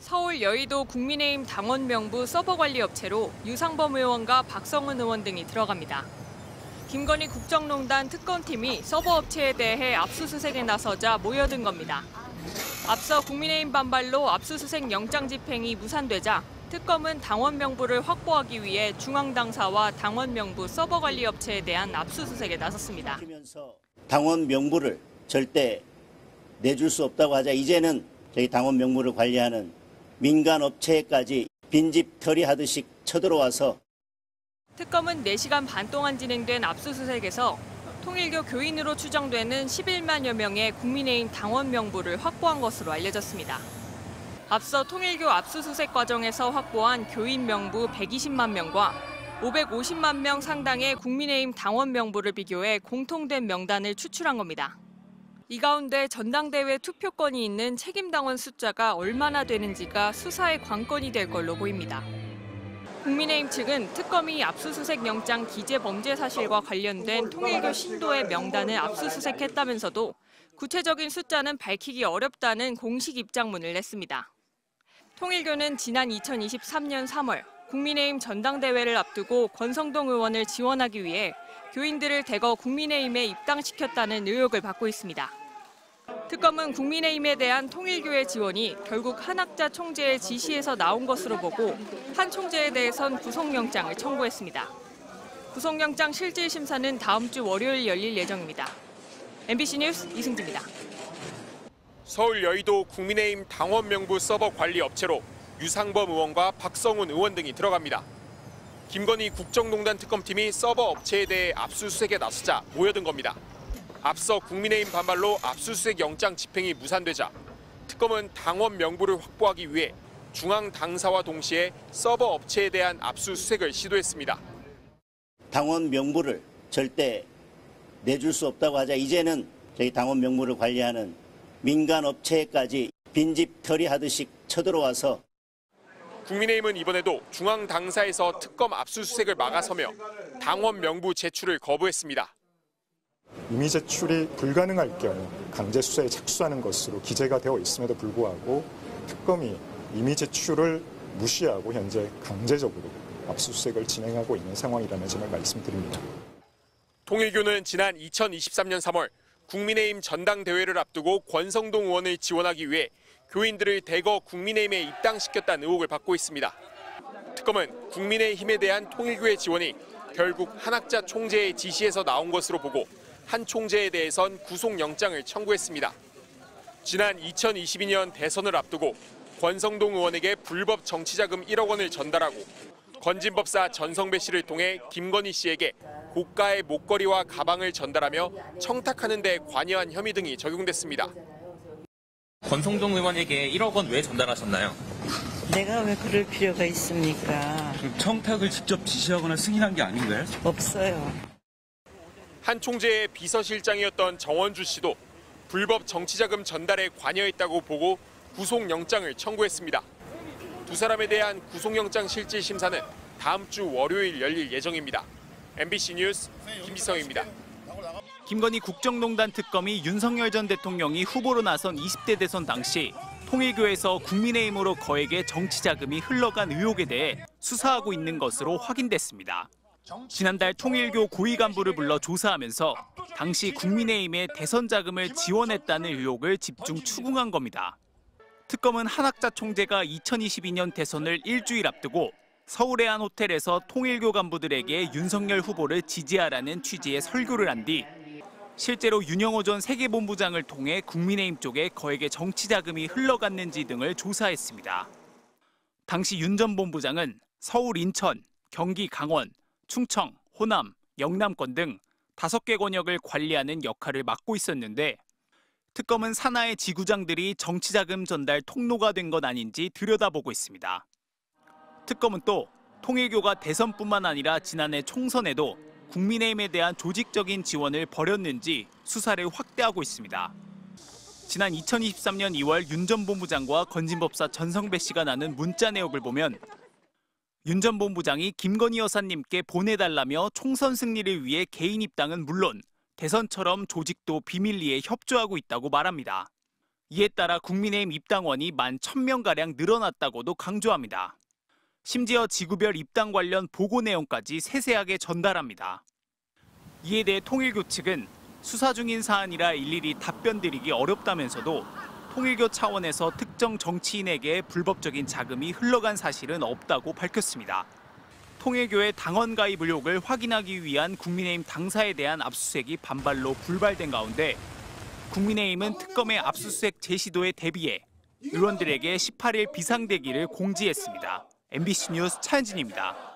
서울 여의도 국민의힘 당원 명부 서버 관리 업체로 유상범 의원과 박성훈 의원 등이 들어갑니다. 김건희 국정농단 특검팀이 서버 업체에 대해 압수수색에 나서자 모여든 겁니다. 앞서 국민의힘 반발로 압수수색 영장 집행이 무산되자 특검은 당원 명부를 확보하기 위해 중앙당사와 당원 명부 서버 관리 업체에 대한 압수수색에 나섰습니다. 당원 명부를 절대 내줄 수 없다고 하자 이제는 저희 당원 명부를 관리하는 민간 업체까지 빈집 털이하듯이 쳐들어와서 특검은 4시간 반 동안 진행된 압수수색에서 통일교 교인으로 추정되는 11만여 명의 국민의힘 당원 명부를 확보한 것으로 알려졌습니다. 앞서 통일교 압수수색 과정에서 확보한 교인 명부 120만 명과 550만 명 상당의 국민의힘 당원 명부를 비교해 공통된 명단을 추출한 겁니다. 이 가운데 전당대회 투표권이 있는 책임당원 숫자가 얼마나 되는지가 수사의 관건이 될 걸로 보입니다. 국민의힘 측은 특검이 압수수색 영장 기재 범죄 사실과 관련된 통일교 신도의 명단을 압수수색했다면서도 구체적인 숫자는 밝히기 어렵다는 공식 입장문을 냈습니다. 통일교는 지난 2023년 3월 국민의힘 전당대회를 앞두고 권성동 의원을 지원하기 위해 교인들을 대거 국민의힘에 입당시켰다는 의혹을 받고 있습니다. 특검은 국민의힘에 대한 통일교의 지원이 결국 한학자 총재의 지시에서 나온 것으로 보고 한 총재에 대해선 구속영장을 청구했습니다. 구속영장 실질심사는 다음 주 월요일 열릴 예정입니다. MBC 뉴스 이승지입니다. 서울 여의도 국민의힘 당원 명부 서버 관리 업체로 유상범 의원과 박성훈 의원 등이 들어갑니다. 김건희 국정농단 특검팀이 서버 업체에 대해 압수수색에 나서자 모여든 겁니다. 앞서 국민의힘 반발로 압수수색 영장 집행이 무산되자 특검은 당원 명부를 확보하기 위해 중앙 당사와 동시에 서버 업체에 대한 압수수색을 시도했습니다. 당원 명부를 절대 내줄 수 없다고 하자 이제는 저희 당원 명부를 관리하는 민간 업체까지 빈집 털이하듯이 쳐들어와서 국민의힘은 이번에도 중앙 당사에서 특검 압수수색을 막아서며 당원 명부 제출을 거부했습니다. 이미 제출이 불가능할 경우 강제 수사에 착수하는 것으로 기재가 되어 있음에도 불구하고 특검이 이미 제출을 무시하고 현재 강제적으로 압수수색을 진행하고 있는 상황이라는 점을 말씀드립니다. 통일교는 지난 2023년 3월 국민의힘 전당대회를 앞두고 권성동 의원을 지원하기 위해 교인들을 대거 국민의힘에 입당시켰다는 의혹을 받고 있습니다. 특검은 국민의힘에 대한 통일교의 지원이 결국 한학자 총재의 지시에서 나온 것으로 보고 한 총재에 대해선 구속영장을 청구했습니다. 지난 2022년 대선을 앞두고 권성동 의원에게 불법 정치자금 1억 원을 전달하고 건진법사 전성배 씨를 통해 김건희 씨에게 고가의 목걸이와 가방을 전달하며 청탁하는 데 관여한 혐의 등이 적용됐습니다. 권성동 의원에게 1억 원 왜 전달하셨나요? 내가 왜 그럴 필요가 있습니까? 청탁을 직접 지시하거나 승인한 게 아닌가요? 없어요. 한 총재의 비서실장이었던 정원주 씨도 불법 정치자금 전달에 관여했다고 보고 구속영장을 청구했습니다. 두 사람에 대한 구속영장 실질심사는 다음 주 월요일 열릴 예정입니다. MBC 뉴스 김지성입니다. 김건희 국정농단 특검이 윤석열 전 대통령이 후보로 나선 20대 대선 당시 통일교에서 국민의힘으로 거액의 정치자금이 흘러간 의혹에 대해 수사하고 있는 것으로 확인됐습니다. 지난달 통일교 고위 간부를 불러 조사하면서 당시 국민의힘의 대선 자금을 지원했다는 의혹을 집중 추궁한 겁니다. 특검은 한학자 총재가 2022년 대선을 일주일 앞두고 서울의 한 호텔에서 통일교 간부들에게 윤석열 후보를 지지하라는 취지의 설교를 한 뒤 실제로 윤영호 전 세계본부장을 통해 국민의힘 쪽에 거액의 정치 자금이 흘러갔는지 등을 조사했습니다. 당시 윤 전 본부장은 서울, 인천, 경기, 강원, 충청, 호남, 영남권 등 5개 권역을 관리하는 역할을 맡고 있었는데 특검은 산하의 지구장들이 정치자금 전달 통로가 된 것 아닌지 들여다보고 있습니다. 특검은 또 통일교가 대선뿐만 아니라 지난해 총선에도 국민의힘에 대한 조직적인 지원을 벌였는지 수사를 확대하고 있습니다. 지난 2023년 2월 윤 전 본부장과 건진법사 전성배 씨가 나눈 문자 내역을 보면 윤 전 본부장이 김건희 여사님께 보내달라며 총선 승리를 위해 개인 입당은 물론 대선처럼 조직도 비밀리에 협조하고 있다고 말합니다. 이에 따라 국민의힘 입당원이 11,000명가량 늘어났다고도 강조합니다. 심지어 지구별 입당 관련 보고 내용까지 세세하게 전달합니다. 이에 대해 통일교 측은 수사 중인 사안이라 일일이 답변드리기 어렵다면서도 통일교 차원에서 특정 정치인에게 불법적인 자금이 흘러간 사실은 없다고 밝혔습니다. 통일교의 당원 가입 의혹을 확인하기 위한 국민의힘 당사에 대한 압수수색이 반발로 불발된 가운데 국민의힘은 특검의 압수수색 제시도에 대비해 의원들에게 18일 비상대기를 공지했습니다. MBC 뉴스 차현진입니다.